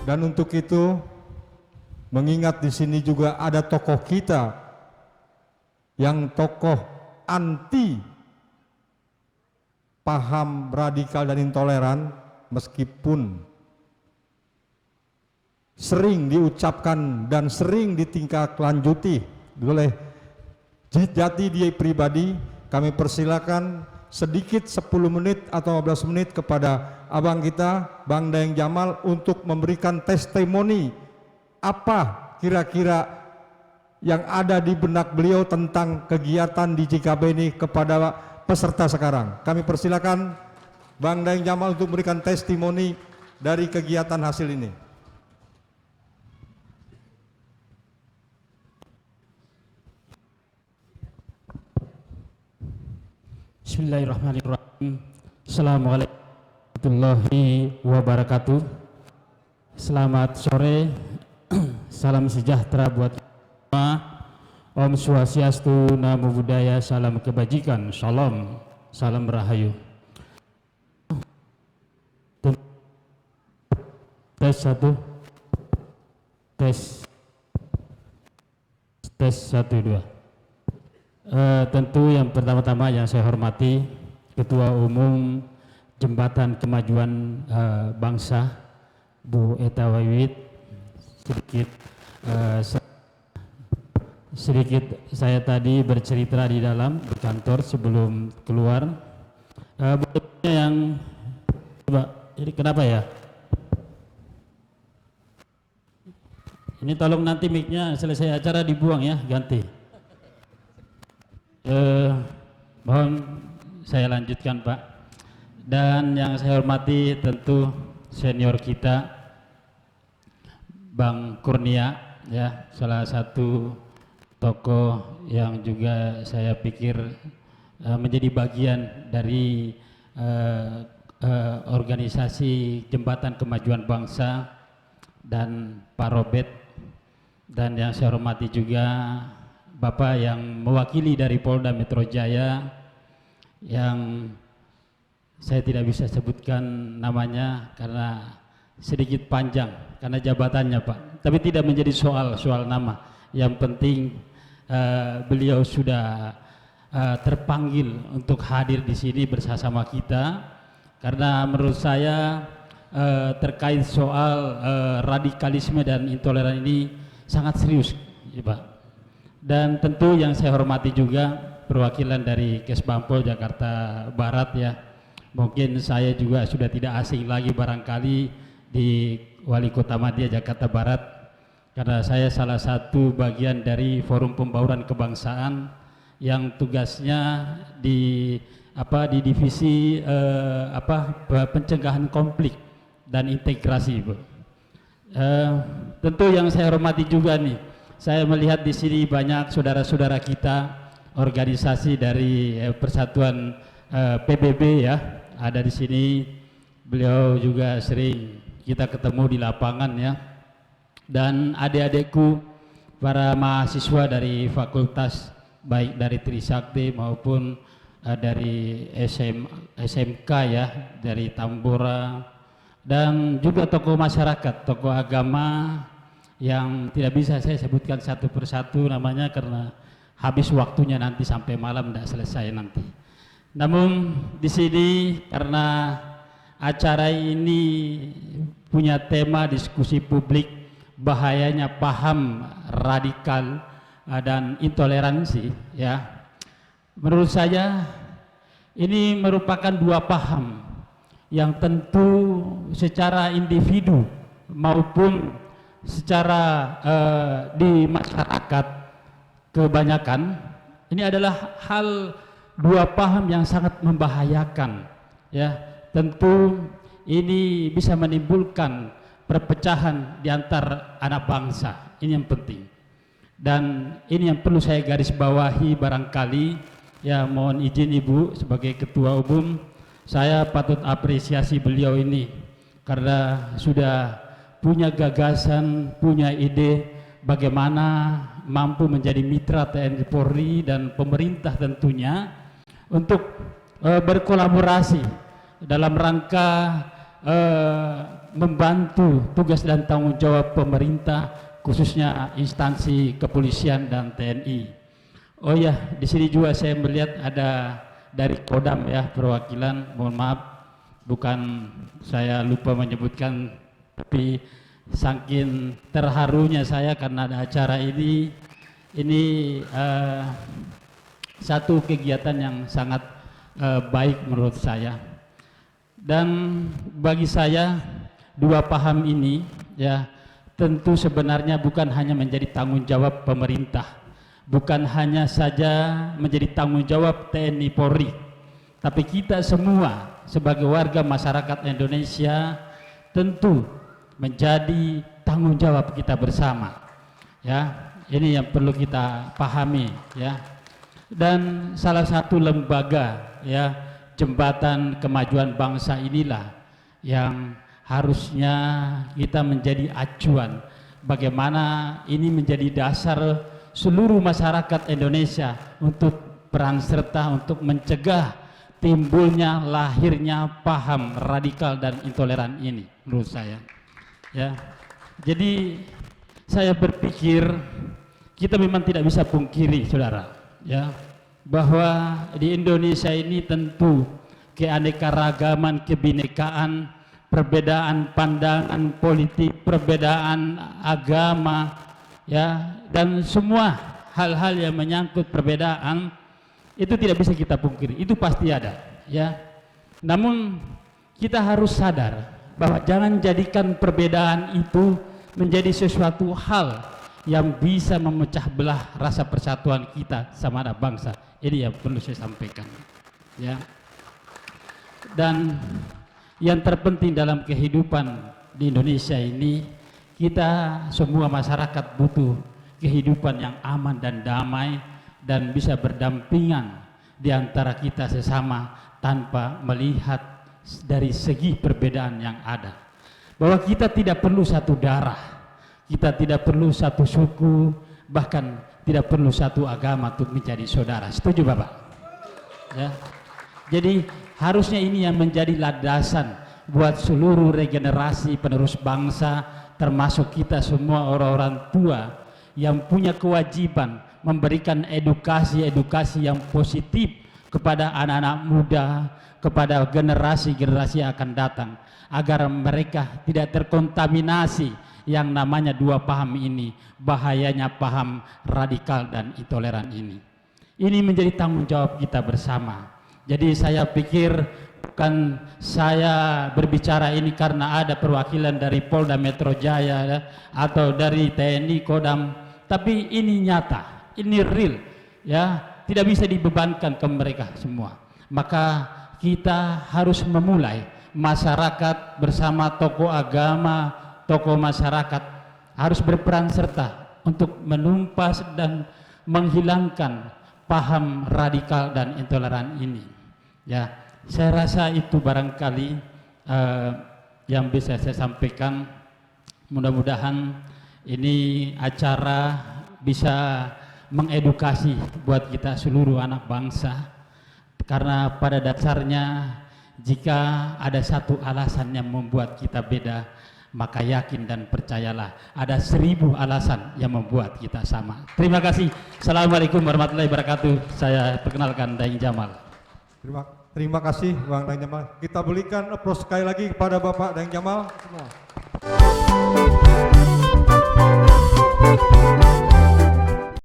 Dan untuk itu, mengingat di sini juga ada tokoh kita yang tokoh anti paham radikal dan intoleran, meskipun sering diucapkan dan sering ditindaklanjuti oleh jati diri pribadi, kami persilakan sedikit 10 menit atau 15 menit kepada abang kita, Bang Daeng Jamal, untuk memberikan testimoni apa kira-kira yang ada di benak beliau tentang kegiatan di JKB ini kepada peserta sekarang. Kami persilakan Bang Daeng Jamal untuk memberikan testimoni dari kegiatan hasil ini. Bismillahirrahmanirrahim. Assalamualaikum warahmatullahi wabarakatuh. Selamat sore. Salam sejahtera buat semua. Om Swastiastu, Namo Buddhaya, salam kebajikan, Shalom, salam rahayu. Tes 1. Tes 1 2. Tentu yang pertama-tama yang saya hormati Ketua Umum Jembatan Kemajuan Bangsa Bu Eta Waywit. Sedikit saya tadi bercerita di dalam kantor sebelum keluar. Yang coba, ini kenapa ya? Ini tolong nanti mic-nya selesai acara dibuang ya, ganti. Mohon saya lanjutkan Pak. Dan yang saya hormati tentu senior kita Bang Kurnia, ya, salah satu tokoh yang juga saya pikir menjadi bagian dari organisasi Jembatan Kemajuan Bangsa, dan Pak Robert, dan yang saya hormati juga Bapak yang mewakili dari Polda Metro Jaya, yang saya tidak bisa sebutkan namanya karena sedikit panjang karena jabatannya Pak, tapi tidak menjadi soal nama. Yang penting beliau sudah terpanggil untuk hadir di sini bersama kita, karena menurut saya terkait soal radikalisme dan intoleran ini sangat serius ya Pak. Dan tentu yang saya hormati juga perwakilan dari Kesbangpol Jakarta Barat ya. Mungkin saya juga sudah tidak asing lagi barangkali di Wali Kota Madia Jakarta Barat, karena saya salah satu bagian dari Forum Pembauran Kebangsaan yang tugasnya di divisi pencegahan konflik dan integrasi Bu. Tentu yang saya hormati juga nih, saya melihat di sini banyak saudara-saudara kita organisasi dari Persatuan PBB ya, ada di sini. Beliau juga sering kita ketemu di lapangan ya. Dan adik-adikku para mahasiswa dari fakultas baik dari Trisakti maupun dari SMK ya, dari Tambora, dan juga tokoh masyarakat, tokoh agama yang tidak bisa saya sebutkan satu persatu namanya karena habis waktunya nanti sampai malam tidak selesai nanti. Namun di sini karena acara ini punya tema diskusi publik bahayanya paham radikal dan intoleransi ya, menurut saya ini merupakan dua paham yang tentu secara individu maupun secara di masyarakat kebanyakan ini adalah hal dua paham yang sangat membahayakan ya. Tentu ini bisa menimbulkan perpecahan di antar anak bangsa, ini yang penting. Dan ini yang perlu saya garis bawahi barangkali ya. Mohon izin Ibu sebagai Ketua Umum, saya patut apresiasi beliau ini karena sudah punya gagasan, punya ide bagaimana mampu menjadi mitra TNI Polri dan pemerintah tentunya untuk berkolaborasi dalam rangka membantu tugas dan tanggung jawab pemerintah, khususnya instansi kepolisian dan TNI. Oh ya, di sini juga saya melihat ada dari Kodam ya, perwakilan. Mohon maaf, bukan saya lupa menyebutkan, tapi saking terharunya saya karena ada acara ini satu kegiatan yang sangat baik menurut saya. Dan bagi saya dua paham ini ya tentu sebenarnya bukan hanya menjadi tanggung jawab pemerintah, bukan hanya saja menjadi tanggung jawab TNI Polri, tapi kita semua sebagai warga masyarakat Indonesia tentu menjadi tanggung jawab kita bersama. Ya, ini yang perlu kita pahami ya. Dan salah satu lembaga ya, Jembatan Kemajuan Bangsa inilah yang harusnya kita menjadi acuan bagaimana ini menjadi dasar seluruh masyarakat Indonesia untuk peran serta untuk mencegah timbulnya lahirnya paham radikal dan intoleran ini menurut saya ya. Jadi saya berpikir kita memang tidak bisa pungkiri saudara ya, bahwa di Indonesia ini tentu keanekaragaman, kebinekaan, perbedaan pandangan politik, perbedaan agama ya, dan semua hal-hal yang menyangkut perbedaan itu tidak bisa kita pungkiri, itu pasti ada ya. Namun kita harus sadar bahwa jangan jadikan perbedaan itu menjadi sesuatu hal yang bisa memecah belah rasa persatuan kita sama ada bangsa. Ini yang perlu saya sampaikan ya. Dan yang terpenting dalam kehidupan di Indonesia ini, kita semua masyarakat butuh kehidupan yang aman dan damai dan bisa berdampingan di antara kita sesama tanpa melihat dari segi perbedaan yang ada. Bahwa kita tidak perlu satu darah, kita tidak perlu satu suku, bahkan tidak perlu satu agama untuk menjadi saudara. Setuju Bapak? Ya. Jadi harusnya ini yang menjadi landasan buat seluruh regenerasi penerus bangsa, termasuk kita semua orang-orang tua yang punya kewajiban memberikan edukasi yang positif kepada anak-anak muda, kepada generasi-generasi yang akan datang, agar mereka tidak terkontaminasi yang namanya dua paham ini, bahayanya paham radikal dan intoleran ini. Ini menjadi tanggung jawab kita bersama. Jadi saya pikir bukan saya berbicara ini karena ada perwakilan dari Polda Metro Jaya ya, atau dari TNI Kodam, tapi ini nyata, ini real ya, tidak bisa dibebankan ke mereka semua. Maka kita harus memulai, masyarakat bersama tokoh agama, tokoh masyarakat harus berperan serta untuk menumpas dan menghilangkan paham radikal dan intoleran ini. Ya, saya rasa itu barangkali yang bisa saya sampaikan. Mudah-mudahan ini acara bisa mengedukasi buat kita seluruh anak bangsa, karena pada dasarnya jika ada satu alasan yang membuat kita beda, maka yakin dan percayalah ada 1000 alasan yang membuat kita sama. Terima kasih. Assalamualaikum warahmatullahi wabarakatuh. Saya perkenalkan Daeng Jamal. Terima kasih Bang Daeng Jamal. Kita berikan aplaus sekali lagi kepada Bapak Daeng Jamal.